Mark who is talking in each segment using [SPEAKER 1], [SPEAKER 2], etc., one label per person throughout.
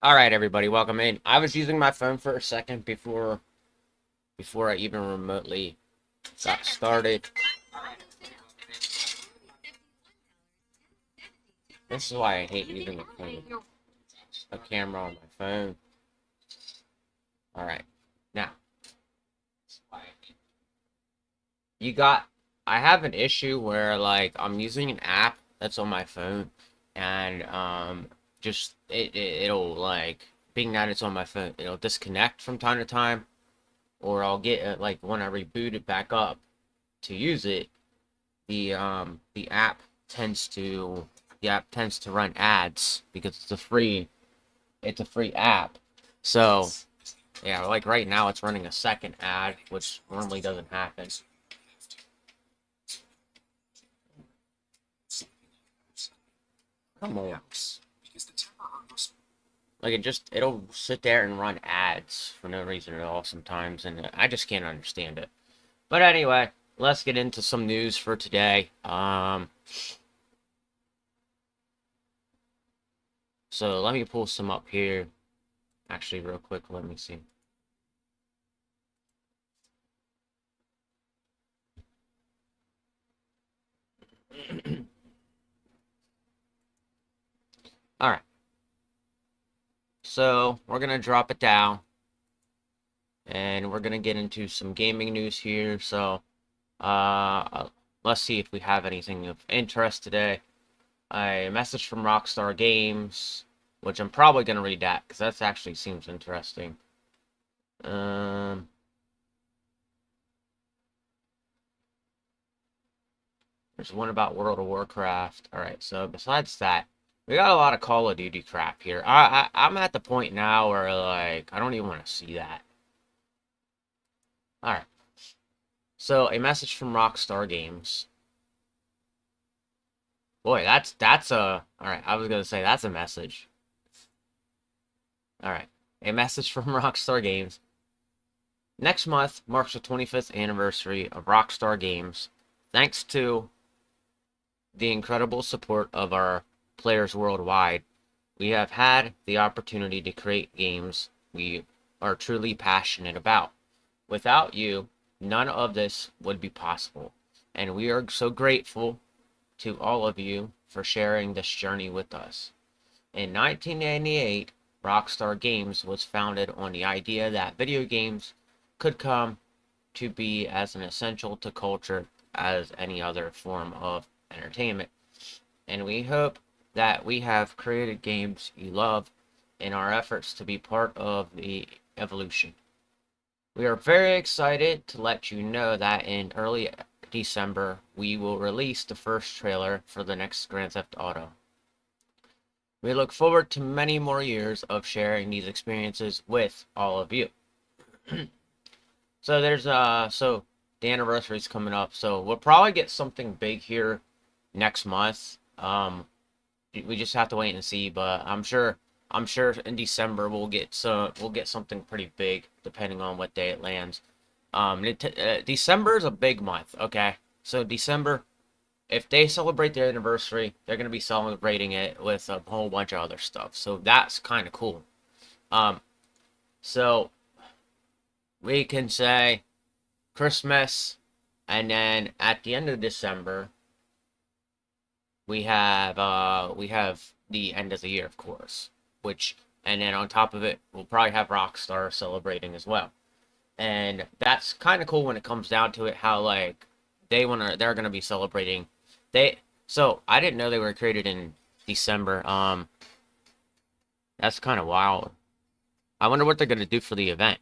[SPEAKER 1] Alright, everybody, welcome in. I was using my phone for a second before I even remotely got started. This is why I hate using a camera on my phone. Alright, now, I have an issue where, like, I'm using an app that's on my phone, and, it'll, like, being that it's on my phone, it'll disconnect from time to time, or I'll get it, like, when I reboot it back up to use it, the app tends to run ads because it's a free app. So yeah, like right now it's running a second ad, which normally doesn't happen. Come on. Like it'll sit there and run ads for no reason at all sometimes, and I just can't understand it. But anyway, let's get into some news for today. So let me pull some up here. Actually, real quick, let me see. All right. So we're gonna drop it down, and we're gonna get into some gaming news here. So, let's see if we have anything of interest today. A message from Rockstar Games, which I'm probably gonna read that because that actually seems interesting. There's one about World of Warcraft. All right. So besides that, we got a lot of Call of Duty crap here. I'm at the point now where like I don't even want to see that. All right. So a message from Rockstar Games. Boy, that's a all right. I was gonna say that's a message. All right, a message from Rockstar Games. Next month marks the 25th anniversary of Rockstar Games. Thanks to the incredible support of our players worldwide, we have had the opportunity to create games we are truly passionate about. Without you, none of this would be possible, and we are so grateful to all of you for sharing this journey with us. In 1998, Rockstar Games was founded on the idea that video games could come to be as an essential to culture as any other form of entertainment. And we hope that we have created games you love in our efforts to be part of the evolution. We are very excited to let you know that in early December, we will release the first trailer for the next Grand Theft Auto. We look forward to many more years of sharing these experiences with all of you. So so the anniversary is coming up, so we'll probably get something big here next month. We just have to wait and see, but I'm sure in December we'll get something pretty big depending on what day it lands. December is a big month, okay? So December, if they celebrate their anniversary, they're gonna be celebrating it with a whole bunch of other stuff. So that's kind of cool. Um, so we can say Christmas, and then at the end of December, we have the end of the year, of course, which and then on top of it, we'll probably have Rockstar celebrating as well. And that's kind of cool when it comes down to it, how like they're gonna be celebrating. They so I didn't know they were created in December. That's kind of wild. I wonder what they're gonna do for the event.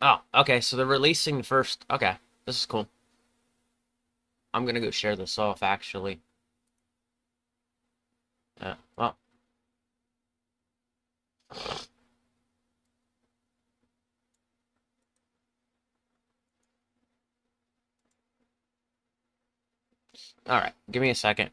[SPEAKER 1] Oh, okay. So they're releasing the first. Okay, this is cool. I'm gonna go share this off actually. Well, all right. Give me a second.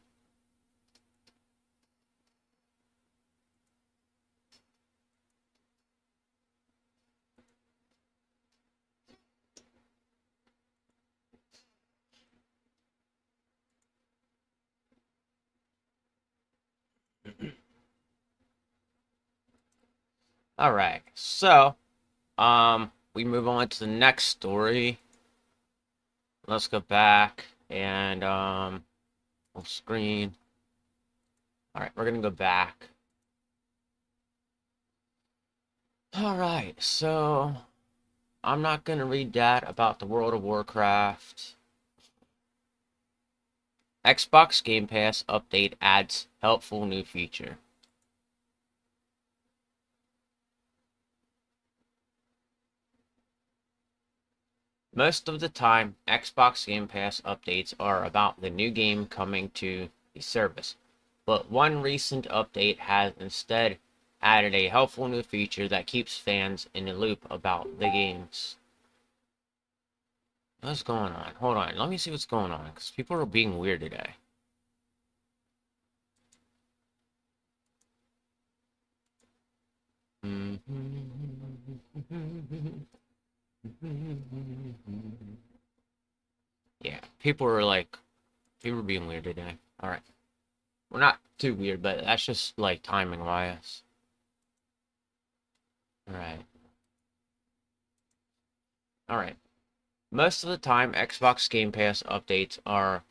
[SPEAKER 1] Alright, so, we move on to the next story. Let's go back and, full screen. Alright, we're gonna go back. Alright, so, I'm not gonna read that about the World of Warcraft. Xbox Game Pass update adds helpful new feature. Most of the time, Xbox Game Pass updates are about the new game coming to the service, but one recent update has instead added a helpful new feature that keeps fans in the loop about the games. What's going on? Hold on, let me see what's going on, because people are being weird today. Yeah, people are being weird today. Alright. Well, not too weird, but that's just, like, timing-wise. Alright. Alright. Most of the time, Xbox Game Pass updates are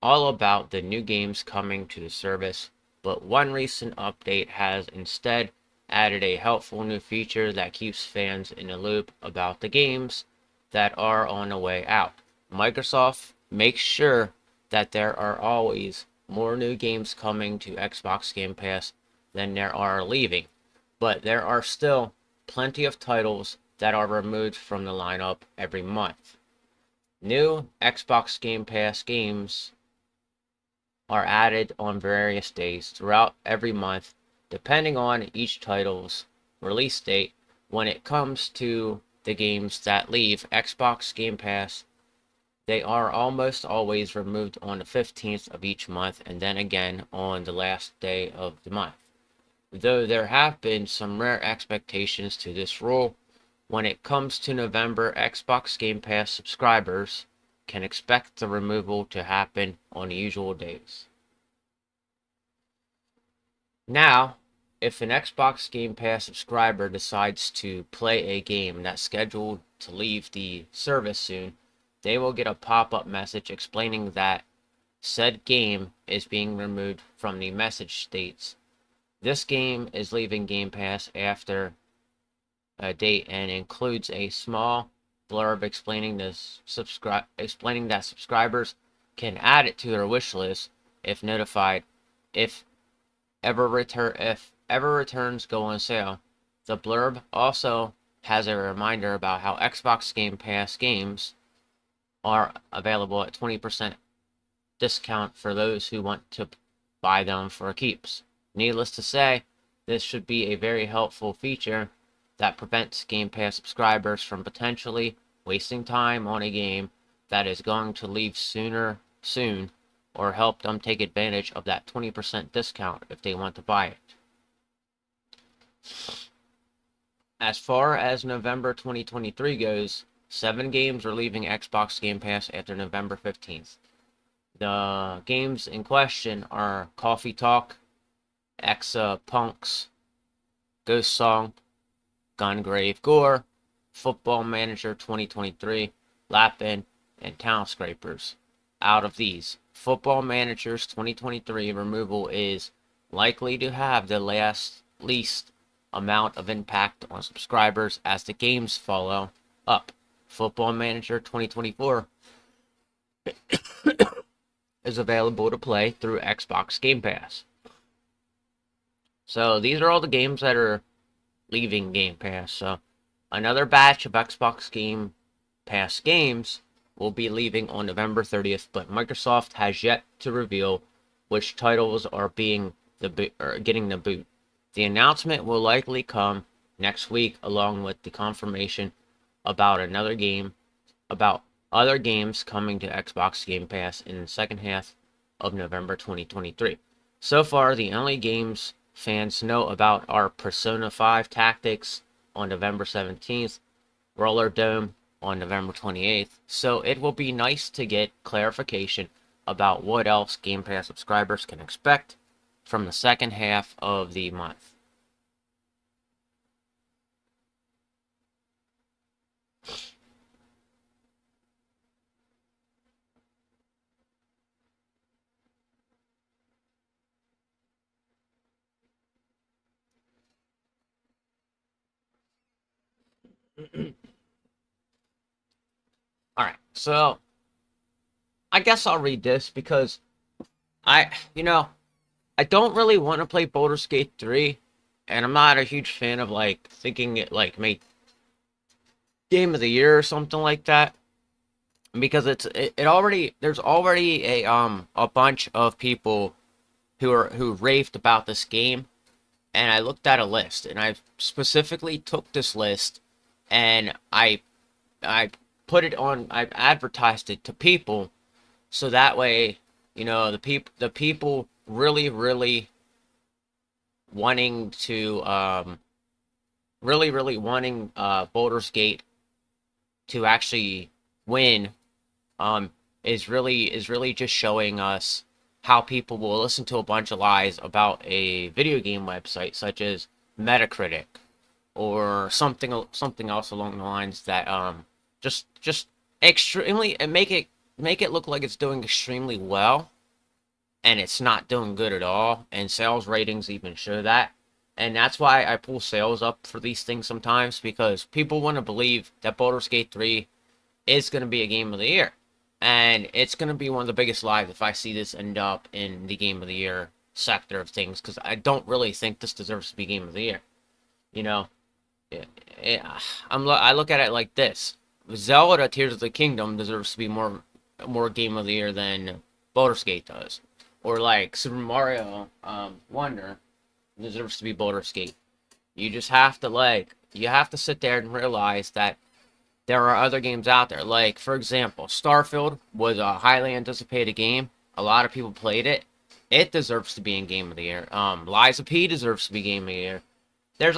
[SPEAKER 1] all about the new games coming to the service, but one recent update has instead added a helpful new feature that keeps fans in the loop about the games that are on the way out. Microsoft makes sure that there are always more new games coming to Xbox Game Pass than there are leaving, but there are still plenty of titles that are removed from the lineup every month. New Xbox Game Pass games are added on various days throughout every month, depending on each title's release date. When it comes to the games that leave Xbox Game Pass, they are almost always removed on the 15th of each month and then again on the last day of the month. Though there have been some rare exceptions to this rule, when it comes to November, Xbox Game Pass subscribers can expect the removal to happen on the usual days. Now, if an Xbox Game Pass subscriber decides to play a game that's scheduled to leave the service soon, they will get a pop-up message explaining that said game is being removed from the message states. This game is leaving Game Pass after a date and includes a small blurb explaining that subscribers can add it to their wish list if notified if ever returns go on sale. The blurb also has a reminder about how Xbox Game Pass games are available at 20% discount for those who want to buy them for keeps. Needless to say, this should be a very helpful feature that prevents Game Pass subscribers from potentially wasting time on a game that is going to leave soon, or help them take advantage of that 20% discount if they want to buy it. As far as November 2023 goes, 7 games are leaving Xbox Game Pass after November 15th. The games in question are Coffee Talk, Punks, Ghost Song, Gungrave Gore, Football Manager 2023, Lapin, and Town Scrapers. Out of these, Football Manager's 2023 removal is likely to have the least amount of impact on subscribers as the games follow up. Football Manager 2024 is available to play through Xbox Game Pass. So these are all the games that are leaving Game Pass. So another batch of Xbox Game Pass games will be leaving on November 30th, but Microsoft has yet to reveal which titles are getting the boot. The announcement will likely come next week, along with the confirmation about other games coming to Xbox Game Pass in the second half of November 2023. So far, the only games fans know about are Persona 5 Tactics on November 17th, Roller Dome on November 28th, so it will be nice to get clarification about what else Game Pass subscribers can expect from the second half of the month. All right, so I guess I'll read this because you know, I don't really want to play Baldur's Gate 3, and I'm not a huge fan of like thinking it like made game of the year or something like that because it already there's already a bunch of people who raved about this game, and I looked at a list and I specifically took this list and I put it on, I advertised it to people so that way, the people really wanting to really wanting Baldur's Gate to actually win um is really just showing us how people will listen to a bunch of lies about a video game website such as Metacritic or something else along the lines that just extremely and make it look like it's doing extremely well and it's not doing good at all, and sales ratings even show that. And that's why I pull sales up for these things sometimes, because people want to believe that Baldur's Gate 3 is going to be a game of the year. And it's going to be one of the biggest lies if I see this end up in the game of the year sector of things, because I don't really think this deserves to be game of the year. You know, it, it, I look at it like this: Zelda Tears of the Kingdom deserves to be more game of the year than Baldur's Gate does, or like Super Mario Wonder deserves to be Baldur's Gate. You just have to sit there and realize that there are other games out there. Like, for example, Starfield was a highly anticipated game. A lot of people played it. It deserves to be in Game of the Year. Liza P deserves to be Game of the Year. There's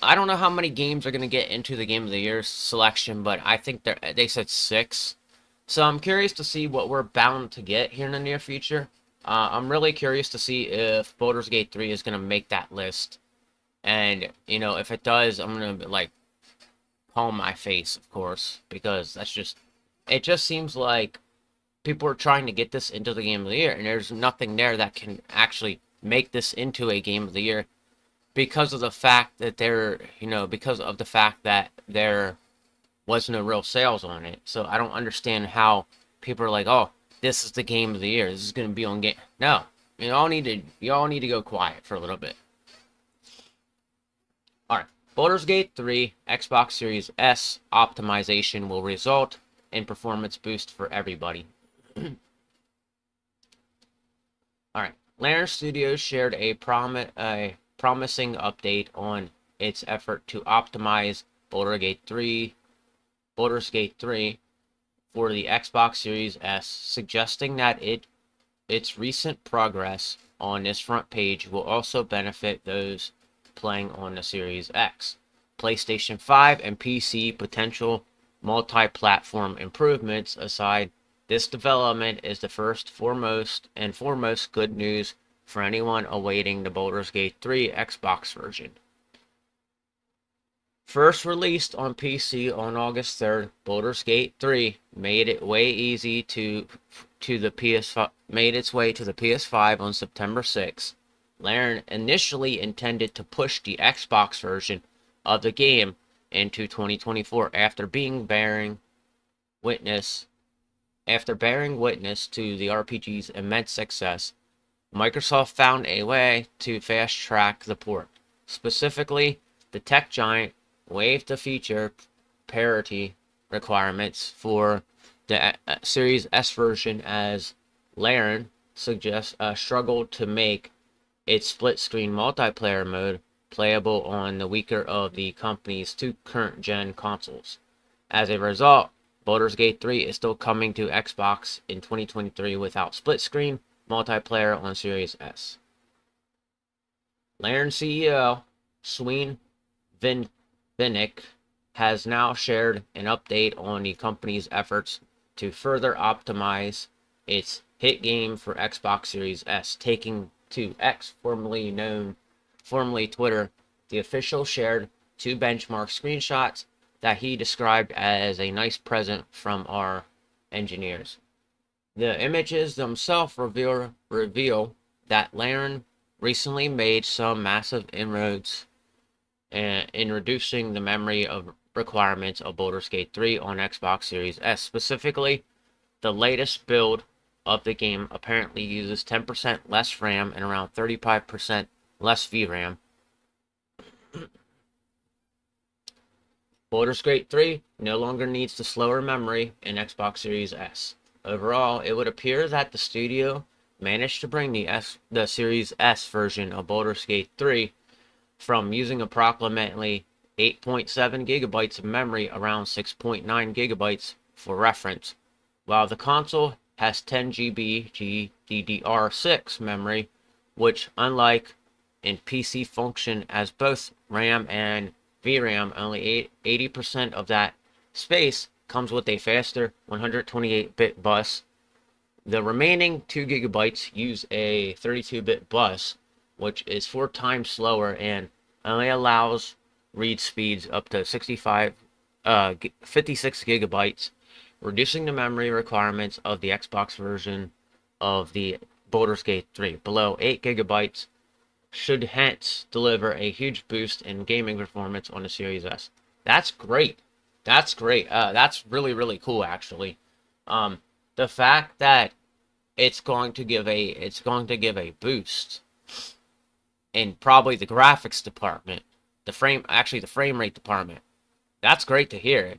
[SPEAKER 1] I don't know how many games are gonna get into the Game of the Year selection, but I think they said 6. So I'm curious to see what we're bound to get here in the near future. I'm really curious to see if Baldur's Gate 3 is gonna make that list, and if it does, I'm gonna like palm my face, of course, because it just seems like people are trying to get this into the Game of the Year, and there's nothing there that can actually make this into a Game of the Year because of the fact that there was no real sales on it. So I don't understand how people are like, oh, this is the Game of the Year. This is going to be on game. No, you all need to go quiet for a little bit. All right, Baldur's Gate 3 Xbox Series S optimization will result in performance boost for everybody. All right, Larian Studios shared a promising update on its effort to optimize Baldur's Gate 3 for the Xbox Series S, suggesting that its recent progress on this front page will also benefit those playing on the Series X. PlayStation 5 and PC potential multi-platform improvements aside, this development is the foremost good news for anyone awaiting the Baldur's Gate 3 Xbox version. First released on PC on August 3rd, Baldur's Gate 3 made its way to the PS5 on September 6th. Larian initially intended to push the Xbox version of the game into 2024 after bearing witness to the RPG's immense success. Microsoft found a way to fast-track the port. Specifically, the tech giant waived the feature parity requirements for the Series S version, as Larian struggled to make its split-screen multiplayer mode playable on the weaker of the company's 2 current-gen consoles. As a result, Baldur's Gate 3 is still coming to Xbox in 2023 without split-screen multiplayer on Series S. Larian CEO Sween Vinnick has now shared an update on the company's efforts to further optimize its hit game for Xbox Series S, taking to X, formerly Twitter. The official shared 2 benchmark screenshots that he described as a nice present from our engineers. The images themselves reveal that Larian recently made some massive inroads and in reducing the memory of requirements of Baldur's Gate 3 on Xbox Series S. Specifically, the latest build of the game apparently uses 10% less RAM and around 35% less VRAM. Baldur's Gate 3 no longer needs the slower memory in Xbox Series S. Overall, it would appear that the studio managed to bring the Series S version of Baldur's Gate 3 from using approximately 8.7 gigabytes of memory around 6.9 gigabytes for reference, while the console has 10 GB GDDR6 memory, which, unlike in PC, function as both RAM and VRAM. Only 80% of that space comes with a faster 128-bit bus. The remaining 2 gigabytes use a 32-bit bus, which is 4 times slower and only allows read speeds up to 56 gigabytes, reducing the memory requirements of the Xbox version of the Baldur's Gate 3 below 8 gigabytes, should hence deliver a huge boost in gaming performance on the Series S. That's great. That's great. That's really, really cool, actually. The fact that it's going to give a boost in probably the graphics department, the frame rate department. That's great to hear.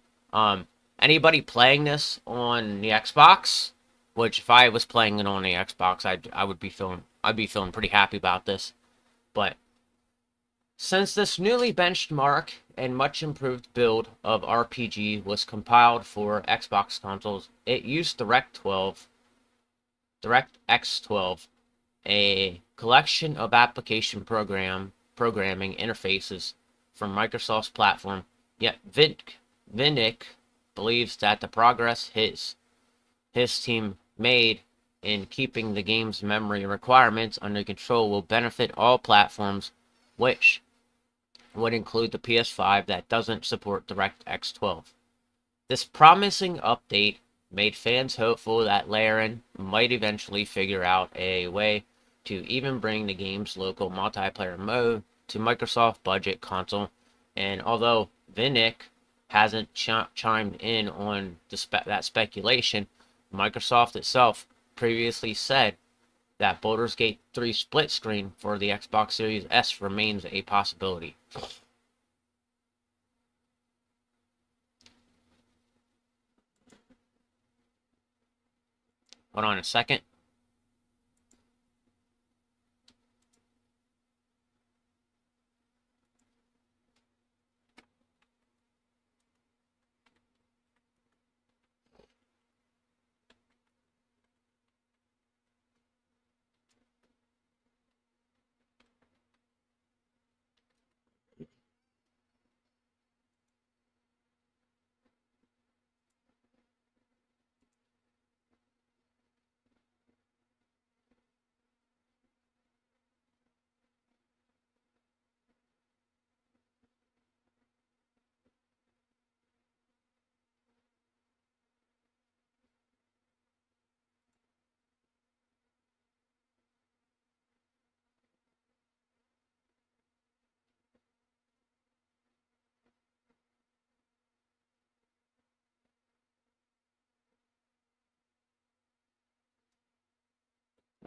[SPEAKER 1] Anybody playing this on the Xbox, which if I was playing it on the Xbox, I'd be feeling pretty happy about this. But since this newly benchmark and much improved build of RPG was compiled for Xbox consoles, it used DirectX 12, a collection of application programming interfaces from Microsoft's platform. Yet Vinnick believes that the progress his team made in keeping the game's memory requirements under control will benefit all platforms, which would include the PS5 that doesn't support DirectX 12. This promising update made fans hopeful that Laren might eventually figure out a way to even bring the game's local multiplayer mode to Microsoft budget console, and although Vinnick hasn't chimed in on that speculation, Microsoft itself previously said that Baldur's Gate 3 split screen for the Xbox Series S remains a possibility. Hold on a second.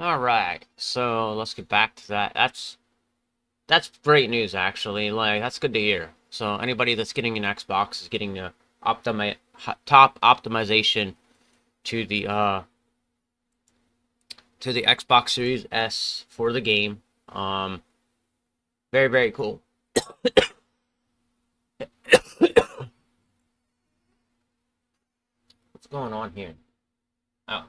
[SPEAKER 1] Alright, so let's get back to that. That's great news, actually. Like, that's good to hear. So anybody that's getting an Xbox is getting the top optimization to the Xbox Series S for the game. Very, very cool. What's going on here? Oh,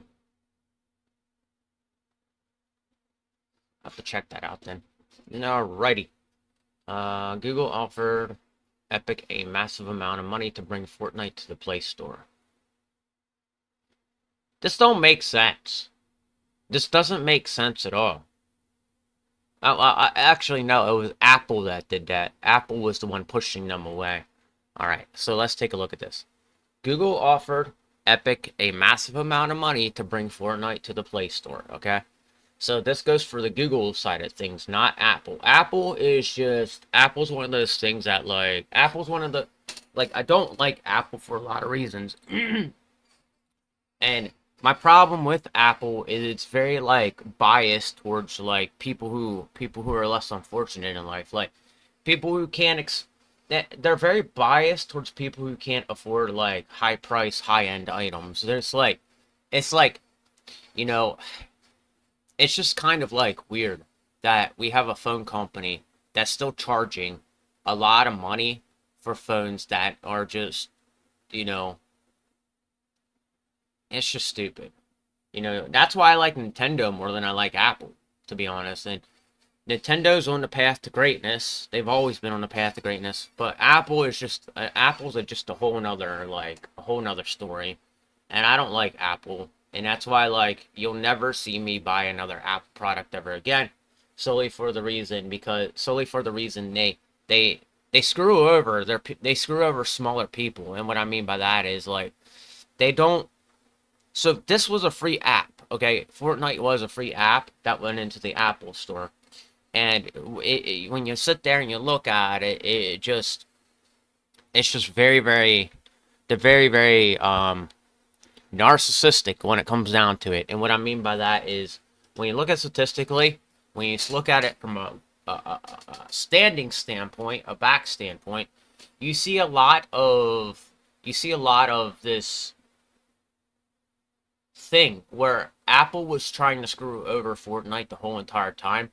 [SPEAKER 1] I have to check that out then. Alrighty. Google offered Epic a massive amount of money to bring Fortnite to the Play Store. This don't make sense. This doesn't make sense at all. Actually, no, it was Apple that did that. Apple was the one pushing them away. Alright, so let's take a look at this. Google offered Epic a massive amount of money to bring Fortnite to the Play Store, okay? So this goes for the Google side of things, not Apple. Apple's one of those things that like Apple's one of the like I don't like Apple for a lot of reasons. And my problem with Apple is it's very like biased towards like people who are less unfortunate in life. Like people who can't they're very biased towards people who can't afford like high price, high end items. There's like it's like, you know, it's just kind of like weird that we have a phone company that's still charging a lot of money for phones that are just, you know, it's just stupid. That's why I like Nintendo more than I like Apple, to be honest. And Nintendo's on the path to greatness. They've always been on the path to greatness, but Apple's just a whole nother story. And I don't like Apple, and that's why like you'll never see me buy another Apple product ever again, solely for the reason they they screw over smaller people. And what I mean by that is like they don't so this was a free app, okay? Fortnite was a free app that went into the Apple store. And when you sit there and you look at it, it's just very, very, they're very, very narcissistic when it comes down to it. And what I mean by that is when you look at statistically, when you look at it from a standing standpoint, a back standpoint, you see a lot of this thing where Apple was trying to screw over Fortnite the whole entire time.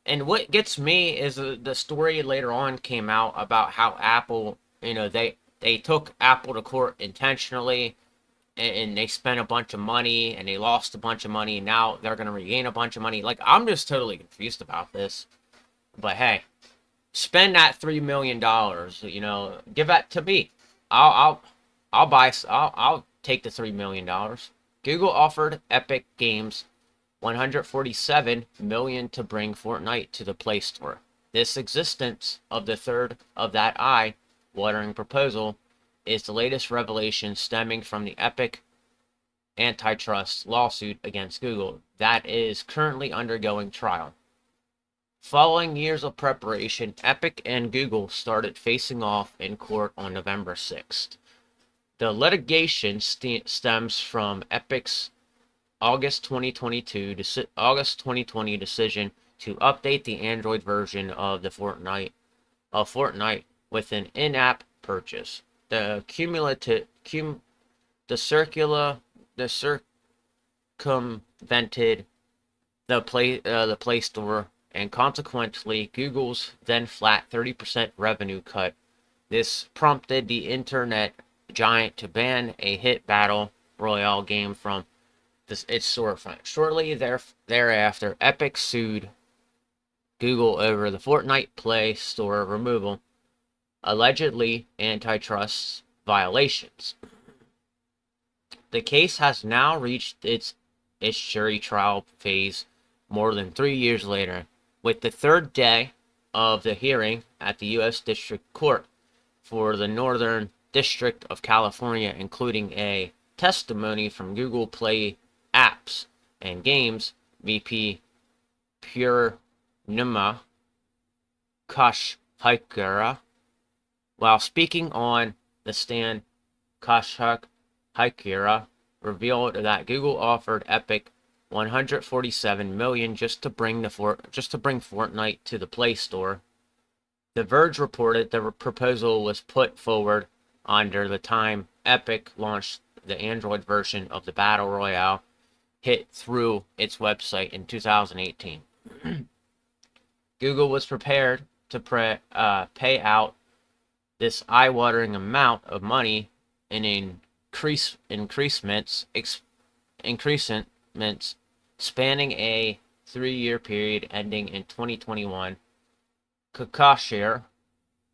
[SPEAKER 1] And what gets me is the story later on came out about how Apple, they took Apple to court intentionally, and they spent a bunch of money and they lost a bunch of money, and now they're going to regain a bunch of money. Like, I'm just totally confused about this. But hey, spend that $3 million, give that to me. I'll take the $3 million. Google offered Epic Games 147 million to bring Fortnite to the Play Store. This existence of the third of that eye-watering proposal is the latest revelation stemming from the Epic antitrust lawsuit against Google that is currently undergoing trial. Following years of preparation, Epic and Google started facing off in court on November 6th. The litigation stems from Epic's August 2020 decision to update the Android version of Fortnite with an in-app purchase. The circumvented the Play Store, and consequently Google's then flat 30% revenue cut. This prompted the internet giant to ban a hit battle royale game from its storefront. Shortly thereafter, Epic sued Google over the Fortnite Play Store removal, allegedly antitrust violations. The case has now reached its jury trial phase more than 3 years later, with the third day of the hearing at the U.S. District Court for the Northern District of California, including a testimony from Google Play Apps and Games VP Purnima Kashhikera. While speaking on the stand, Kashhikera revealed that Google offered Epic 147 million just to bring Fortnite to the Play Store. The Verge reported the proposal was put forward under the time Epic launched the Android version of the Battle Royale hit through its website in 2018. Google was prepared to pay out this eye-watering amount of money in increasements spanning a 3-year period ending in 2021, Kakashir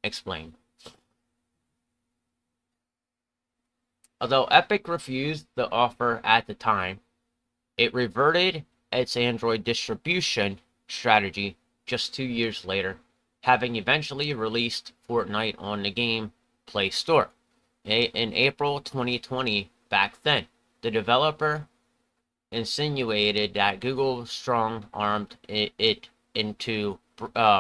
[SPEAKER 1] explained. Although Epic refused the offer at the time, it reverted its Android distribution strategy just 2 years later, having eventually released Fortnite on the game Play Store. In April 2020, back then, the developer insinuated that Google strong-armed it into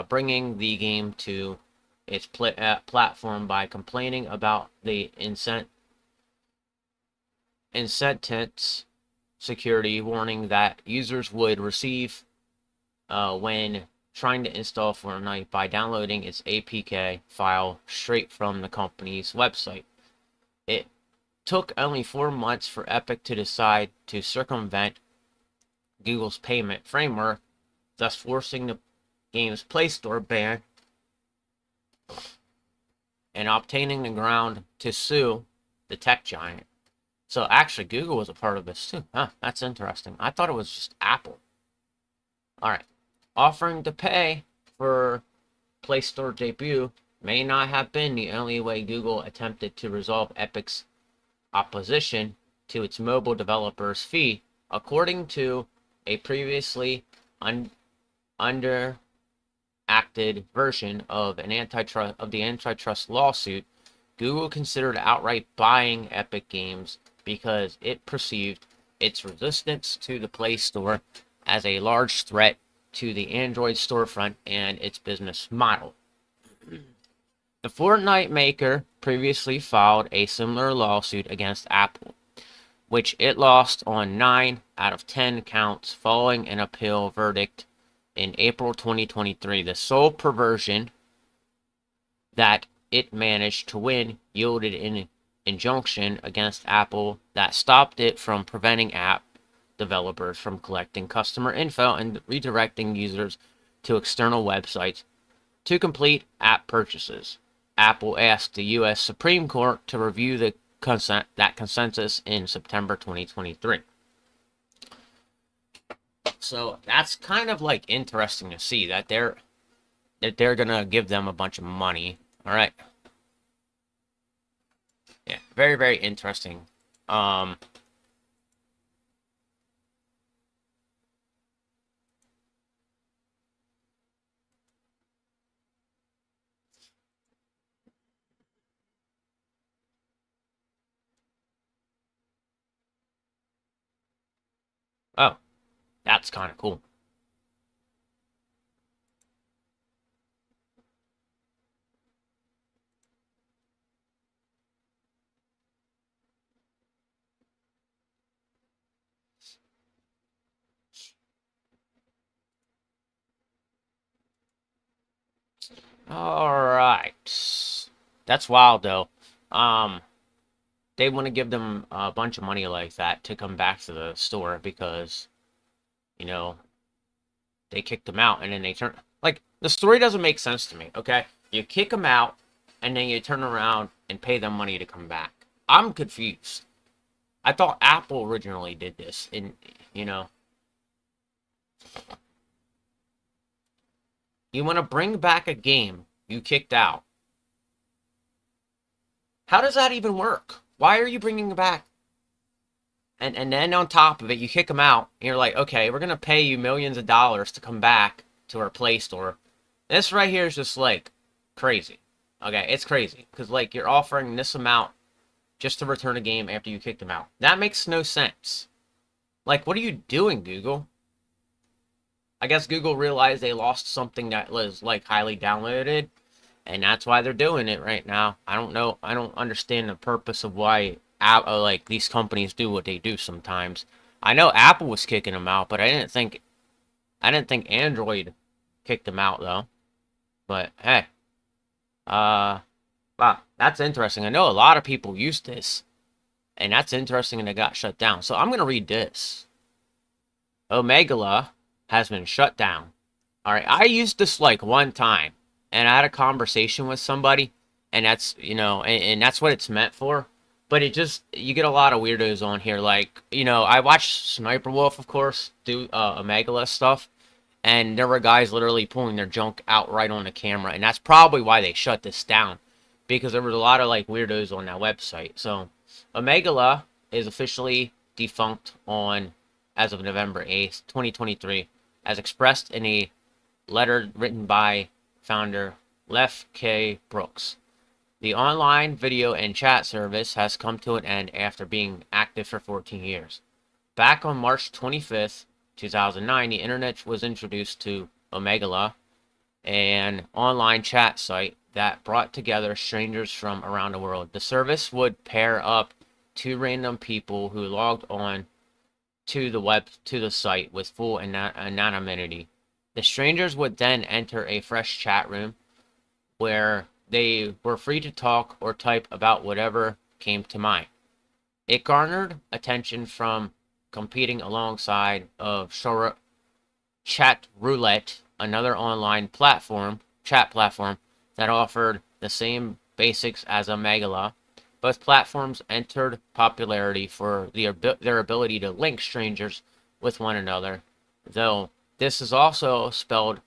[SPEAKER 1] bringing the game to its platform by complaining about the incentives security warning that users would receive when trying to install Fortnite by downloading its APK file straight from the company's website. It took only 4 months for Epic to decide to circumvent Google's payment framework, thus forcing the game's Play Store ban and obtaining the ground to sue the tech giant. So actually, Google was a part of this too. Huh, that's interesting. I thought it was just Apple. All right. Offering to pay for Play Store debut may not have been the only way Google attempted to resolve Epic's opposition to its mobile developers' fee. According to a previously underacted version of the antitrust lawsuit, Google considered outright buying Epic Games because it perceived its resistance to the Play Store as a large threat to the Android storefront and its business model. The Fortnite maker previously filed a similar lawsuit against Apple, which it lost on 9 out of 10 counts following an appeal verdict in April 2023. The sole perversion that it managed to win yielded an injunction against Apple that stopped it from preventing app developers from collecting customer info and redirecting users to external websites to complete app purchases. Apple asked the U.S. Supreme Court to review that consensus in September 2023. So that's kind of like interesting to see that they're gonna give them a bunch of money. All right. Yeah, very, very interesting. Oh, that's kind of cool. All right. That's wild though. Um, they want to give them a bunch of money like that to come back to the store because, you know, they kicked them out and then they turn like the story doesn't make sense to me, okay? You kick them out and then you turn around and pay them money to come back. I'm confused. I thought Apple originally did this and you know, you want to bring back a game you kicked out. How does that even work? Why are you bringing it back? And then on top of it, you kick them out, and you're like, okay, we're going to pay you millions of dollars to come back to our Play Store. This right here is just, like, crazy. Okay, it's crazy. Because, like, you're offering this amount just to return a game after you kick them out. That makes no sense. Like, what are you doing, Google? I guess Google realized they lost something that was, like, highly downloaded, and that's why they're doing it right now. I don't know. I don't understand the purpose of why like these companies do what they do sometimes. I know Apple was kicking them out, but I didn't think Android kicked them out though. But hey, wow, that's interesting. I know a lot of people use this, and that's interesting, and it got shut down. So I'm gonna read this. Omegala has been shut down. All right, I used this like one time, and I had a conversation with somebody, and that's and that's what it's meant for. But it just, you get a lot of weirdos on here. Like, I watched Sniper Wolf, of course, do Omegala stuff. And there were guys literally pulling their junk out right on the camera. And that's probably why they shut this down. Because there was a lot of, like, weirdos on that website. So, Omegala is officially defunct as of November 8th, 2023. As expressed in a letter written by founder Lev K. Brooks. The online video and chat service has come to an end after being active for 14 years. back on March 25th, 2009, the internet was introduced to Omegle, an online chat site that brought together strangers from around the world. The service would pair up two random people who logged on to the site with full anonymity. The strangers would then enter a fresh chat room where they were free to talk or type about whatever came to mind. It garnered attention from competing alongside of Chat Roulette, another online chat platform that offered the same basics as Omegle. Both platforms entered popularity for their ability to link strangers with one another, though this is also spelled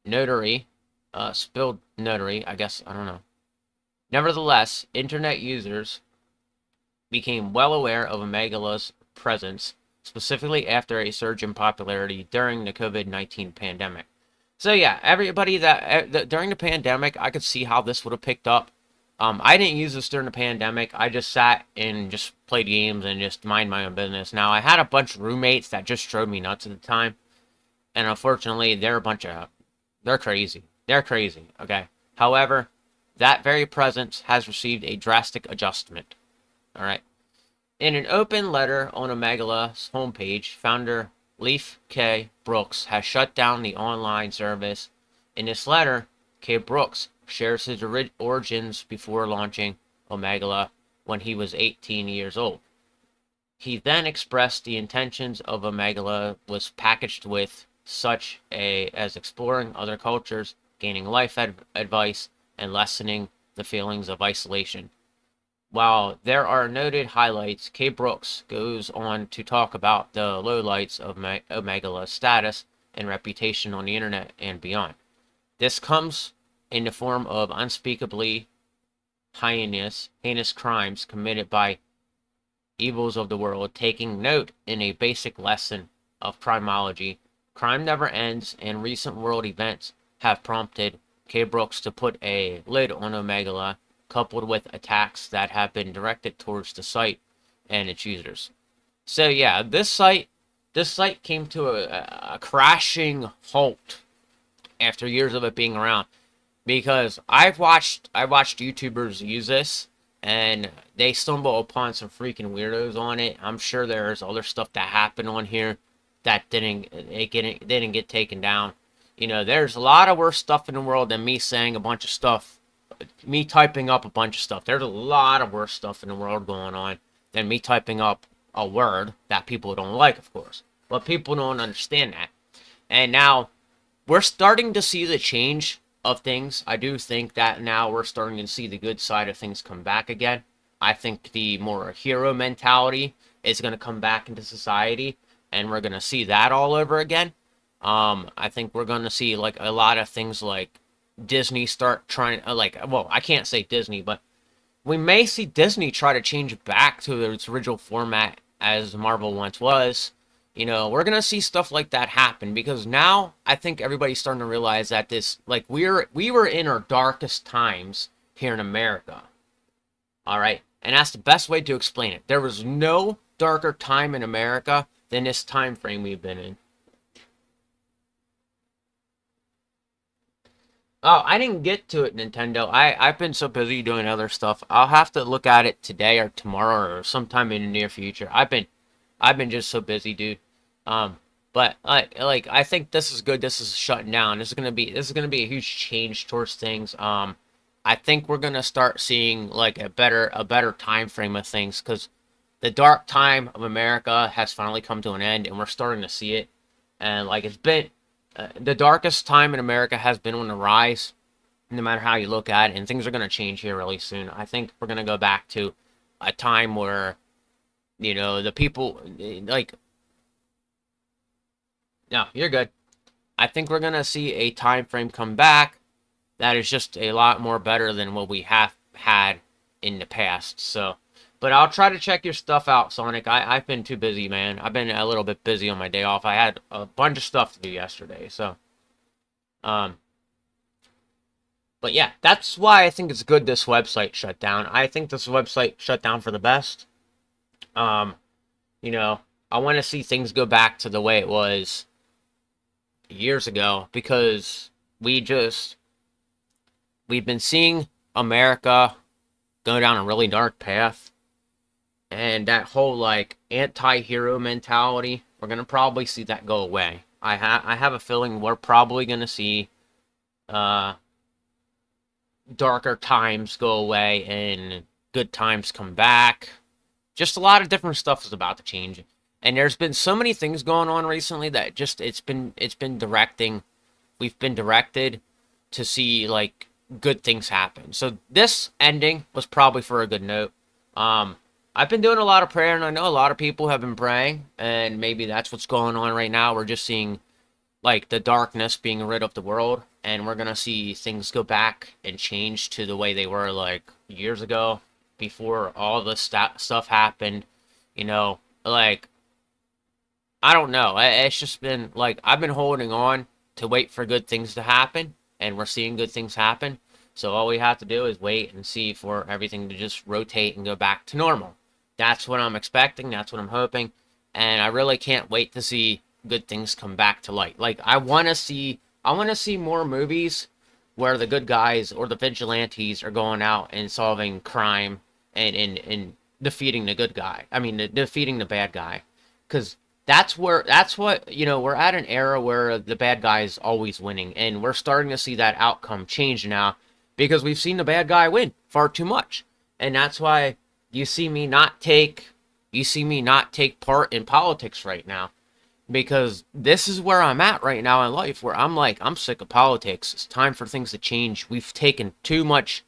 [SPEAKER 1] notary, I guess, I don't know. Nevertheless, internet users became well aware of Omegle's presence, specifically after a surge in popularity during the COVID-19 pandemic. So yeah, everybody that during the pandemic, I could see how this would have picked up. I didn't use this during the pandemic. I just sat and just played games and just mind my own business. Now, I had a bunch of roommates that just drove me nuts at the time. And unfortunately, they're crazy. They're crazy, okay? However, that very presence has received a drastic adjustment. All right. In an open letter on Omegle's homepage, founder Leif K. Brooks has shut down the online service. In this letter, K. Brooks shares his origins before launching Omegle when he was 18 years old. He then expressed the intentions of Omegle was packaged with such as exploring other cultures, gaining life advice, and lessening the feelings of isolation. While there are noted highlights, K. Brooks goes on to talk about the lowlights of Omegle's status and reputation on the internet and beyond. This comes in the form of unspeakably heinous crimes committed by evils of the world, taking note in a basic lesson of criminology. Crime never ends, and recent world events have prompted K. Brooks to put a lid on Omegle, coupled with attacks that have been directed towards the site and its users. So yeah, this site came to a crashing halt after years of it being around, because I watched YouTubers use this, and they stumble upon some freaking weirdos on it. I'm sure there's other stuff that happened on here that didn't get taken down. You know, there's a lot of worse stuff in the world than me saying a bunch of stuff, me typing up a bunch of stuff. There's a lot of worse stuff in the world going on than me typing up a word that people don't like, of course. But people don't understand that. And now we're starting to see the change of things. I do think that now we're starting to see the good side of things come back again. I think the more hero mentality is going to come back into society, and we're going to see that all over again. I think we're going to see like a lot of things like Disney start trying, well, I can't say Disney, but we may see Disney try to change back to its original format as Marvel once was. You know, we're going to see stuff like that happen, because now I think everybody's starting to realize that this, like, we were in our darkest times here in America. All right. And that's the best way to explain it. There was no darker time in America than this time frame we've been in. Oh, I didn't get to it, Nintendo. I've been so busy doing other stuff. I'll have to look at it today or tomorrow or sometime in the near future. I've been just so busy, dude. But I think this is good. This is shutting down. This is gonna be a huge change towards things. I think we're gonna start seeing like a better time frame of things, because the dark time of America has finally come to an end, and we're starting to see it. And like, it's been the darkest time in America has been on the rise, no matter how you look at it, and things are gonna change here really soon. I think we're gonna go back to a time where, you know, the people like. No, you're good. I think we're gonna see a time frame come back that is just a lot more better than what we have had in the past. So, but I'll try to check your stuff out, Sonic. I've been too busy, man. I've been a little bit busy on my day off. I had a bunch of stuff to do yesterday, so. But yeah, that's why I think it's good this website shut down. I think this website shut down for the best. You know, I want to see things go back to the way it was years ago, because we've been seeing America go down a really dark path, and that whole like anti-hero mentality, we're gonna probably see that go away. I have a feeling we're probably gonna see uh darker times go away and good times come back. Just a lot of different stuff is about to change. And there's been so many things going on recently that just it's been directing. We've been directed to see like good things happen. So this ending was probably for a good note. I've been doing a lot of prayer, and I know a lot of people have been praying, and maybe that's what's going on right now. We're just seeing like the darkness being rid of the world, and we're gonna see things go back and change to the way they were like years ago, before all the stuff happened. You know, like, I don't know. It's just been like I've been holding on to wait for good things to happen, and we're seeing good things happen. So all we have to do is wait and see for everything to just rotate and go back to normal. That's what I'm expecting. That's what I'm hoping. And I really can't wait to see good things come back to light. Like, I want to see more movies where the good guys or the vigilantes are going out and solving crime and defeating the good guy. I mean, defeating the bad guy. Because that's what, we're at an era where the bad guy is always winning. And we're starting to see that outcome change now, because we've seen the bad guy win far too much. And that's why you see me not take part in politics right now, because this is where I'm at right now in life, where I'm like, I'm sick of politics. It's time for things to change. We've taken too much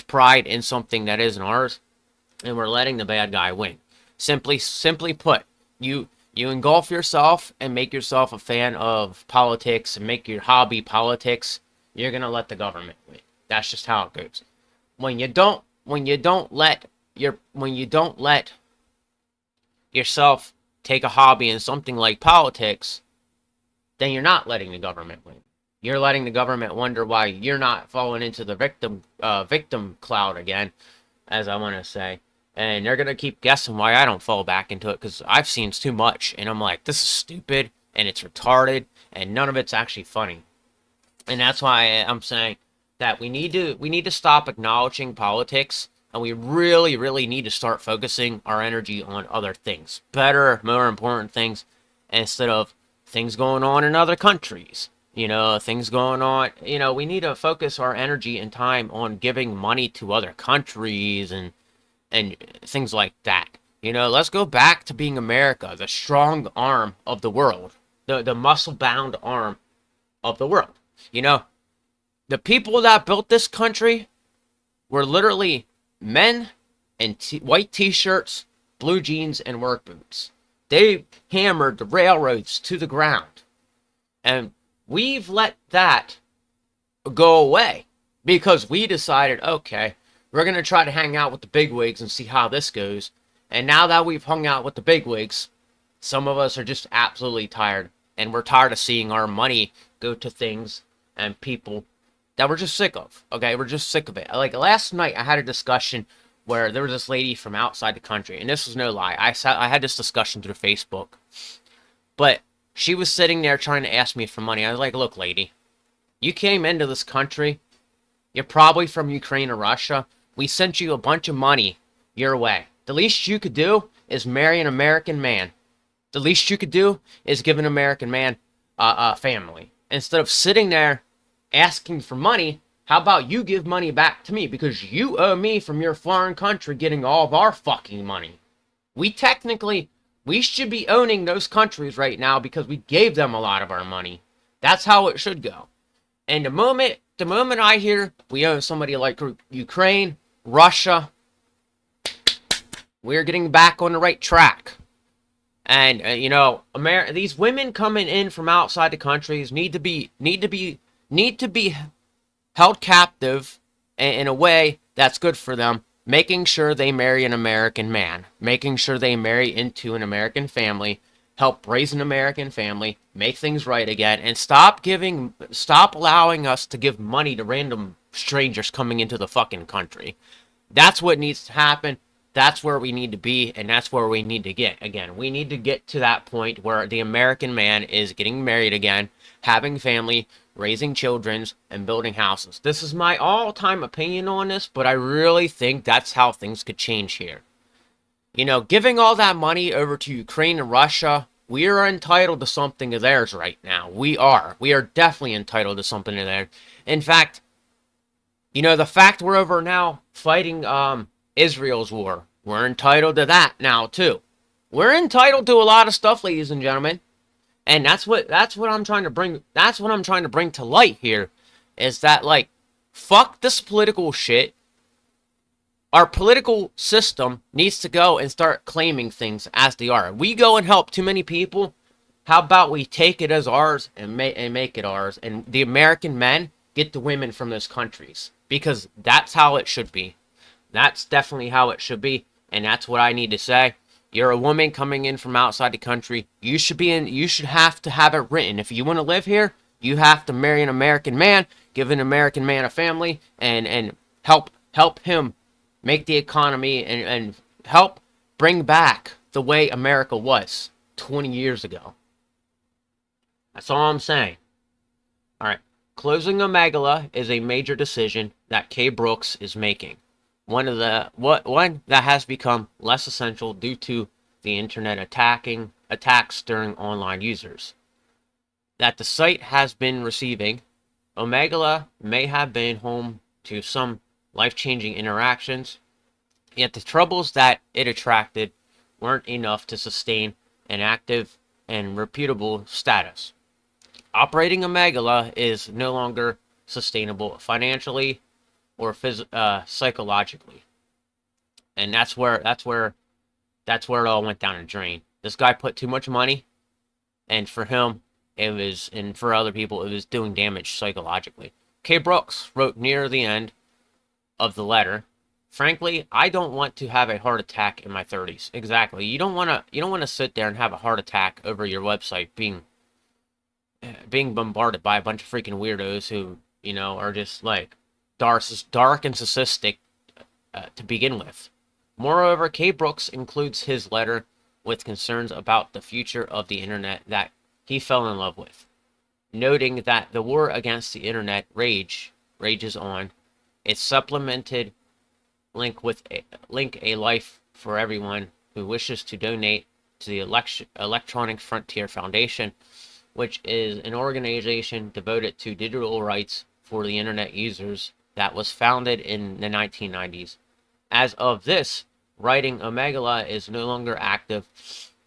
[SPEAKER 1] pride in something that isn't ours, and we're letting the bad guy win. Simply put, you engulf yourself and make yourself a fan of politics and make your hobby politics. You're gonna let the government win. That's just how it goes. When you don't let yourself take a hobby in something like politics, then you're not letting the government win. You're letting the government wonder why you're not falling into the victim cloud again, as I want to say. And they're gonna keep guessing why I don't fall back into it, because I've seen too much, and I'm like, this is stupid and it's retarded and none of it's actually funny. And that's why I'm saying that we need to stop acknowledging politics, and we really, really need to start focusing our energy on other things, better, more important things, instead of things going on in other countries. Things going on. We need to focus our energy and time on giving money to other countries and things like that. Let's go back to being America, the strong arm of the world, the muscle-bound arm of the world. The people that built this country were literally men in white t-shirts, blue jeans, and work boots. They hammered the railroads to the ground. And we've let that go away because we decided, okay, we're going to try to hang out with the bigwigs and see how this goes. And now that we've hung out with the bigwigs, some of us are just absolutely tired. And we're tired of seeing our money go to things and people that we're just sick of. Okay, we're just sick of it. Like last night, I had a discussion where there was this lady from outside the country, and this was no lie. I had this discussion through Facebook, but she was sitting there trying to ask me for money. I was like, look, lady, you came into this country. You're probably from Ukraine or Russia. We sent you a bunch of money your way. The least you could do is marry an American man. The least you could do is give an American man a family. Instead of sitting there asking for money, how about you give money back to me? Because you owe me from your foreign country getting all of our fucking money. We should be owning those countries right now because we gave them a lot of our money. That's how it should go. And the moment I hear we owe somebody like Ukraine, Russia, we're getting back on the right track. And these women coming in from outside the countries need to be held captive in a way that's good for them, making sure they marry an American man, making sure they marry into an American family, help raise an American family, make things right again, and stop allowing us to give money to random strangers coming into the fucking country. That's what needs to happen. That's where we need to be, and that's where we need to get. Again, we need to get to that point where the American man is getting married again, having family, raising children, and building houses. This is my all-time opinion on this, but I really think that's how things could change here. You know, giving all that money over to Ukraine and Russia, we are entitled to something of theirs right now. We are. We are definitely entitled to something of theirs. In fact, you know, the fact we're over now fighting Israel's war, we're entitled to that now too. We're entitled to a lot of stuff, ladies and gentlemen. And that's what I'm trying to bring to light here, is that, like, fuck this political shit. Our political system needs to go and start claiming things as they are. We go and help too many people. How about we take it as ours and make it ours? And the American men get the women from those countries, because that's how it should be. That's definitely how it should be, and that's what I need to say. You're a woman coming in from outside the country. You should have to have it written. If you want to live here, you have to marry an American man, give an American man a family, and help him make the economy and help bring back the way America was 20 years ago. That's all I'm saying. All right. Closing a megala is a major decision that K. Brooks is making. One that has become less essential due to the internet attacks during online users. That the site has been receiving, Omegala may have been home to some life-changing interactions, yet the troubles that it attracted weren't enough to sustain an active and reputable status. Operating a megala is no longer sustainable financially or psychologically, and that's where it all went down the drain. This guy put too much money, and for him, and for other people, it was doing damage psychologically. K. Brooks wrote near the end of the letter, "Frankly, I don't want to have a heart attack in my 30s." Exactly. You don't want to sit there and have a heart attack over your website being bombarded by a bunch of freaking weirdos who, you know, are just like dark and sadistic to begin with. Moreover, K. Brooks includes his letter with concerns about the future of the internet that he fell in love with, noting that the war against the internet rages on. It's supplemented link a life for everyone who wishes to donate to the Electronic Frontier Foundation, which is an organization devoted to digital rights for the internet users that was founded in the 1990s. As of this writing, Omegala is no longer active.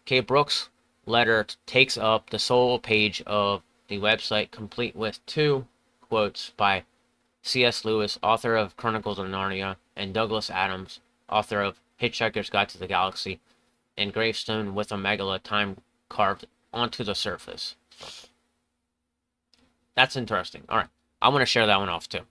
[SPEAKER 1] K. Brooks' letter takes up the sole page of the website, complete with 2 quotes by C.S. Lewis, author of Chronicles of Narnia, and Douglas Adams, author of Hitchhiker's Guide to the Galaxy, and gravestone with Omegala time carved onto the surface. That's interesting. All right, I want to share that one off too.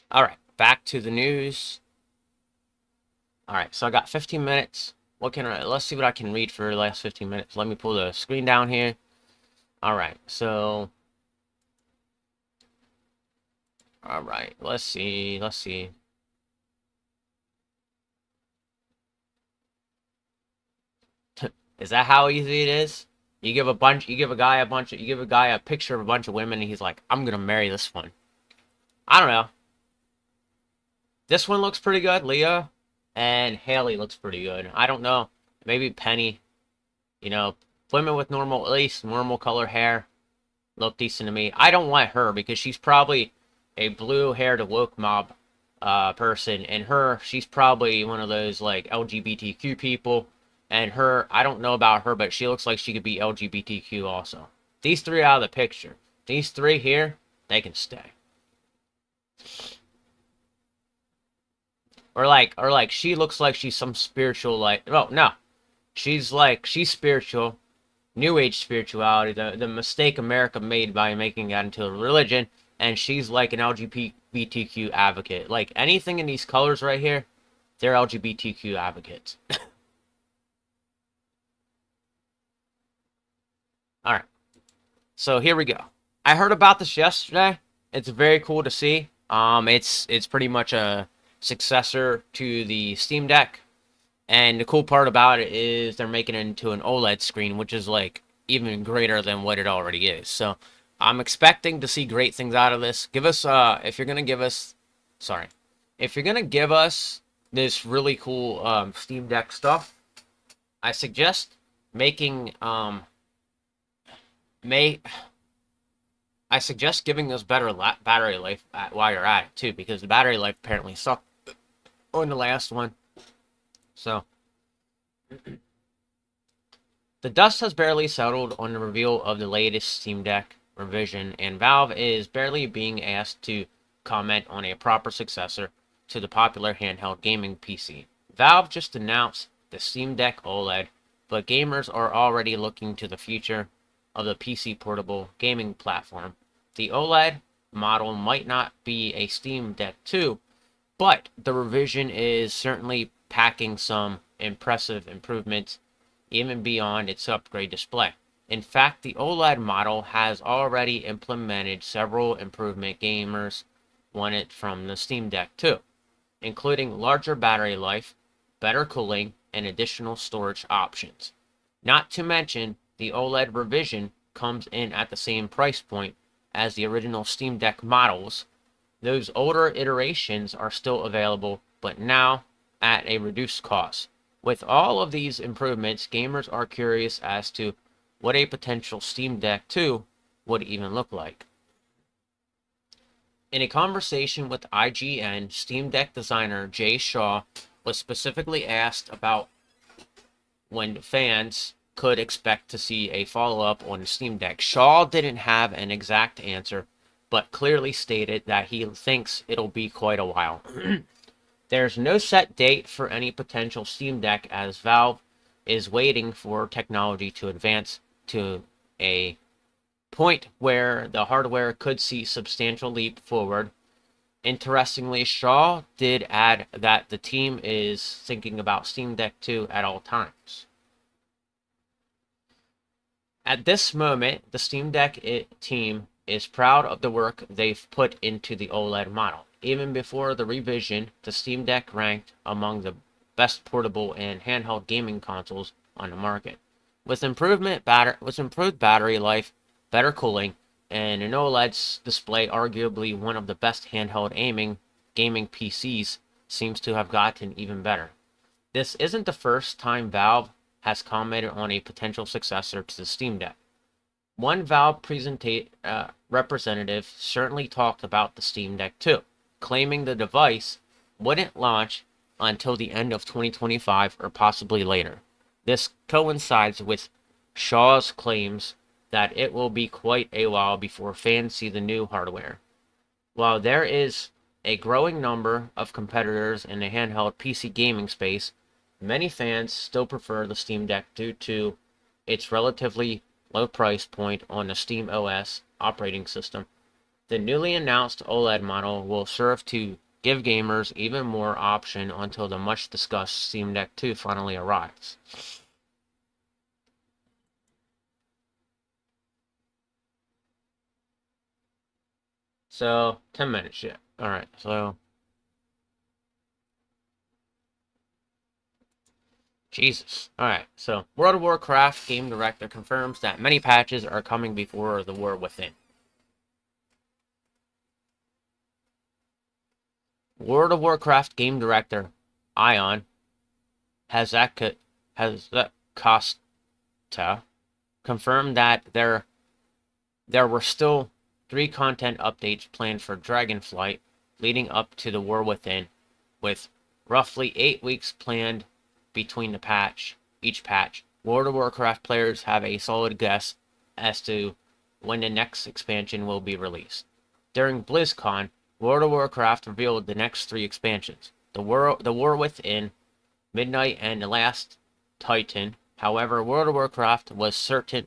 [SPEAKER 1] All right, back to the news. All right, so I got 15 minutes. Let's see what I can read for the last 15 minutes. Let me pull the screen down here. All right, so, all right, let's see. Is that how easy it is? You give a guy a picture of a bunch of women, and he's like, "I'm gonna marry this one." I don't know. This one looks pretty good, Leah, and Haley looks pretty good. I don't know, maybe Penny. You know, women with at least normal color hair look decent to me. I don't want her because she's probably a blue-haired woke mob person, and she's probably one of those like LGBTQ people. And I don't know about her, but she looks like she could be LGBTQ also. These 3 out of the picture. These three here, they can stay. Or like she looks like she's some spiritual, like, oh no, she's spiritual, new age spirituality, the mistake America made by making that into a religion, and she's like an LGBTQ advocate. Like anything in these colors right here, they're LGBTQ advocates. All right, so here we go. I heard about this yesterday. It's very cool to see. It's pretty much a successor to the Steam Deck, and the cool part about it is they're making it into an OLED screen, which is like even greater than what it already is. So I'm expecting to see great things out of this. Give us if you're gonna give us, sorry, if you're gonna give us this really cool Steam Deck stuff, I suggest making may I suggest giving us better battery life while you're at it too, because the battery life apparently sucked on the last one. So the dust has barely settled on the reveal of the latest Steam Deck revision, and Valve is barely being asked to comment on a proper successor to the popular handheld gaming PC. Valve just announced the Steam Deck OLED, but gamers are already looking to the future of the PC portable gaming platform. The OLED model might not be a Steam Deck 2, but the revision is certainly packing some impressive improvements even beyond its upgrade display. In fact, the OLED model has already implemented several improvement gamers wanted from the Steam Deck 2, including larger battery life, better cooling, and additional storage options. Not to mention, the OLED revision comes in at the same price point as the original Steam Deck models. Those older iterations are still available, but now at a reduced cost. With all of these improvements, gamers are curious as to what a potential Steam Deck 2 would even look like. In a conversation with IGN, Steam Deck designer Jay Shaw was specifically asked about when fans could expect to see a follow-up on the Steam Deck. Shaw didn't have an exact answer, but clearly stated that he thinks it'll be quite a while. There's no set date for any potential Steam Deck, as Valve is waiting for technology to advance to a point where the hardware could see substantial leap forward. Interestingly, Shaw did add that the team is thinking about Steam Deck 2 at all times. At this moment, the Steam Deck team is proud of the work they've put into the OLED model. Even before the revision, the Steam Deck ranked among the best portable and handheld gaming consoles on the market. With improved battery life, better cooling, and an OLED display, arguably one of the best handheld gaming PCs seems to have gotten even better. This isn't the first time Valve has commented on a potential successor to the Steam Deck. One Valve representative certainly talked about the Steam Deck 2, claiming the device wouldn't launch until the end of 2025 or possibly later. This coincides with Shaw's claims that it will be quite a while before fans see the new hardware. While there is a growing number of competitors in the handheld PC gaming space, many fans still prefer the Steam Deck due to its relatively low price point on the Steam OS operating system. The newly announced OLED model will serve to give gamers even more option until the much discussed Steam Deck 2 finally arrives. So, 10 minutes yet. Alright, so Jesus. Alright, so World of Warcraft game director confirms that many patches are coming before the War Within. World of Warcraft game director Ion Hazakasta confirmed that there were still 3 content updates planned for Dragonflight leading up to the War Within, with roughly 8 weeks planned between each patch. World of Warcraft players have a solid guess as to when the next expansion will be released. During BlizzCon, World of Warcraft revealed the next 3 expansions: the War Within, Midnight, and The Last Titan. However, World of Warcraft was certain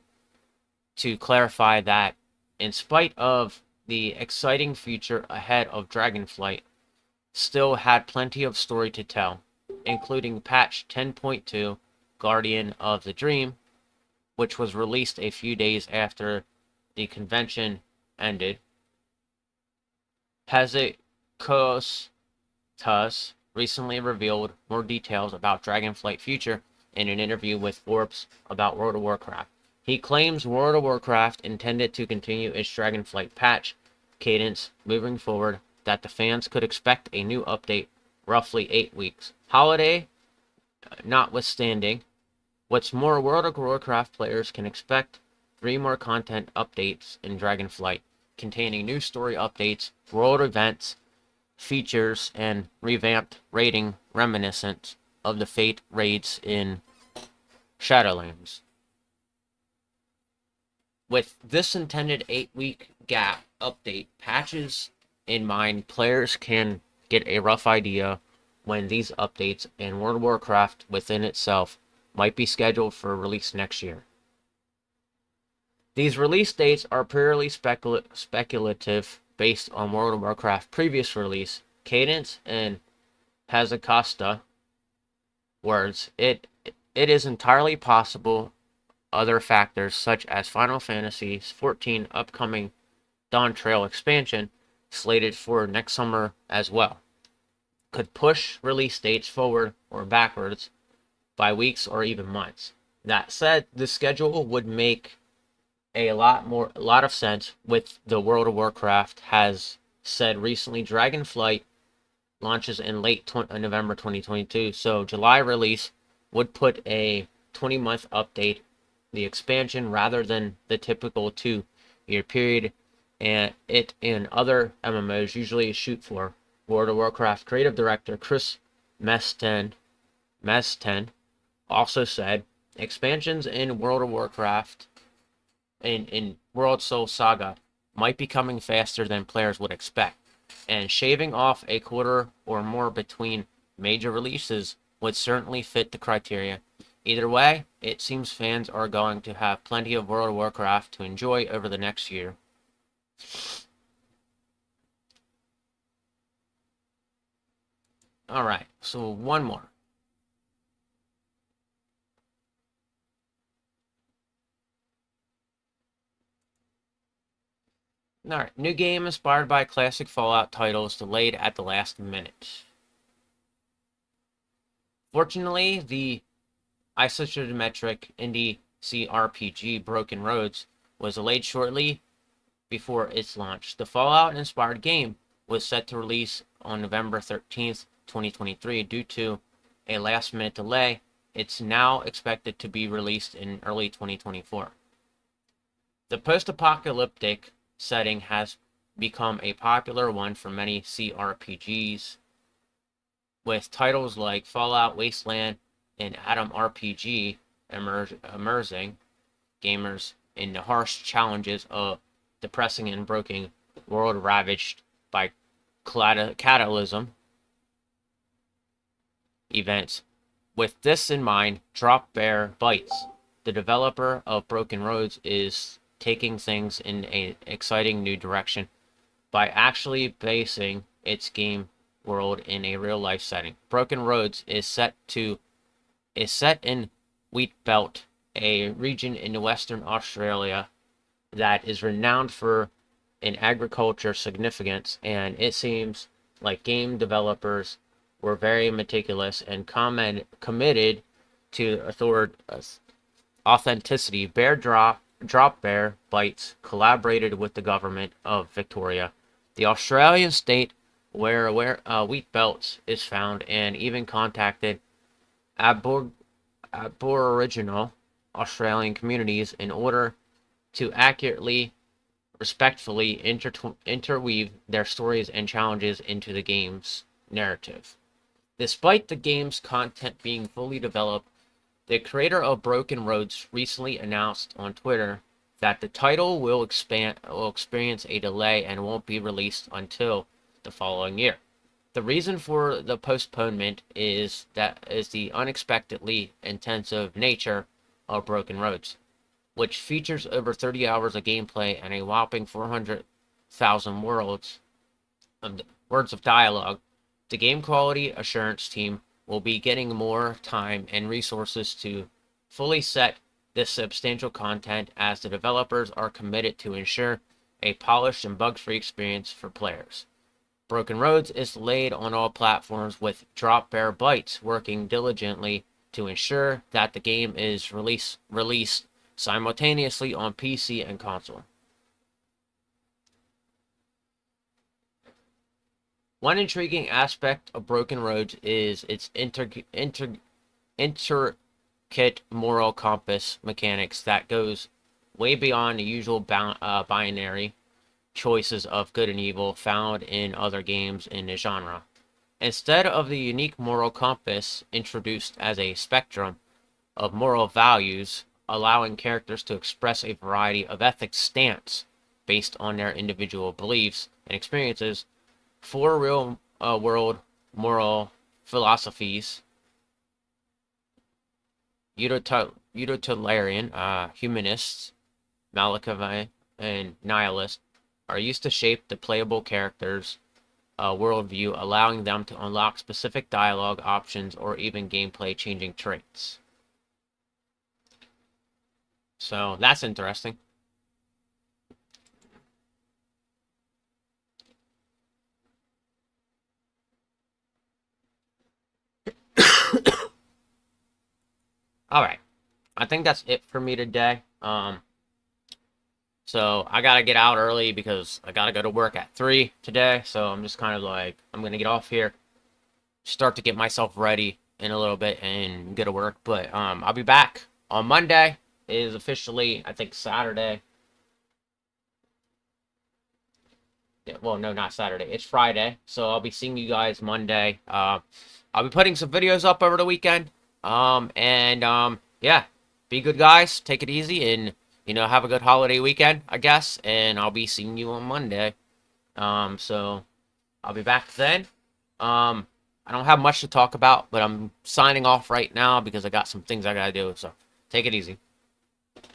[SPEAKER 1] to clarify that, in spite of the exciting future ahead of Dragonflight, still had plenty of story to tell, including patch 10.2, Guardian of the Dream, which was released a few days after the convention ended. Hezekiah recently revealed more details about Dragonflight future in an interview with Forbes about World of Warcraft. He claims World of Warcraft intended to continue its Dragonflight patch cadence moving forward, that the fans could expect a new update roughly 8 weeks. Holiday notwithstanding, what's more, World of Warcraft players can expect 3 more content updates in Dragonflight, containing new story updates, world events, features, and revamped raiding reminiscent of the Fate raids in Shadowlands. With this intended 8-week gap update patches in mind, players can get a rough idea when these updates and World of Warcraft within itself might be scheduled for release next year. These release dates are purely speculative based on World of Warcraft previous release cadence and Hezekiah words. It is entirely possible other factors such as Final Fantasy XIV upcoming Dawn Trail expansion, slated for next summer as well, could push release dates forward or backwards by weeks or even months. That said, the schedule would make a lot of sense with the World of Warcraft has said recently Dragonflight launches in late November 2022, so July release would put a 20-month update the expansion rather than the typical 2-year period and it in other MMOs usually shoot for. World of Warcraft creative director Chris Meston also said expansions in World of Warcraft in World Soul Saga might be coming faster than players would expect, and shaving off a quarter or more between major releases would certainly fit the criteria. Either way, it seems fans are going to have plenty of World of Warcraft to enjoy over the next year. Alright, so one more. Alright, new game inspired by classic Fallout titles delayed at the last minute. Fortunately, the isometric indie CRPG Broken Roads was delayed shortly before its launch. The Fallout-inspired game was set to release on November 13th, 2023. Due to a last-minute delay, it's now expected to be released in early 2024. The post-apocalyptic setting has become a popular one for many CRPGs, with titles like Fallout, Wasteland, and Atom RPG immersing gamers in the harsh challenges of depressing and broken world ravaged by cataclysm events. With this in mind, Drop Bear Bytes, the developer of Broken Roads, is taking things in an exciting new direction by actually basing its game world in a real-life setting. Broken Roads is set in Wheat Belt, a region in Western Australia that is renowned for an agriculture significance, and it seems like game developers were very meticulous and committed to authenticity. Drop Bear Bytes collaborated with the government of Victoria, the Australian state where Wheat Belt is found, and even contacted Aboriginal Australian communities in order to accurately, respectfully interweave their stories and challenges into the game's narrative. Despite the game's content being fully developed, the creator of Broken Roads recently announced on Twitter that the title will experience a delay and won't be released until the following year. The reason for the postponement is the unexpectedly intensive nature of Broken Roads, which features over 30 hours of gameplay and a whopping 400,000 words of dialogue. The game quality assurance team will be getting more time and resources to fully set this substantial content, as the developers are committed to ensure a polished and bug-free experience for players. Broken Roads is laid on all platforms, with Drop Bear Bytes working diligently to ensure that the game is released simultaneously on PC and console. One intriguing aspect of Broken Roads is its intricate moral compass mechanics that goes way beyond the usual binary choices of good and evil found in other games in the genre. Instead of the unique moral compass introduced as a spectrum of moral values, allowing characters to express a variety of ethics stance based on their individual beliefs and experiences, four real-world moral philosophies, utilitarian, humanists, Malakavi, and nihilist, are used to shape the playable character's worldview, allowing them to unlock specific dialogue options or even gameplay-changing traits. So that's interesting. All right, I think that's it for me today. So I gotta get out early because I gotta go to work at 3 today. So I'm just kind of like, I'm gonna get off here, start to get myself ready in a little bit and get to work. But I'll be back on Monday. It is officially, I think, Saturday. Yeah, well, no, not Saturday. It's Friday. So I'll be seeing you guys Monday. I'll be putting some videos up over the weekend. Yeah, be good, guys. Take it easy and, have a good holiday weekend, I guess. And I'll be seeing you on Monday. So I'll be back then. I don't have much to talk about, but I'm signing off right now because I got some things I gotta do. So take it easy.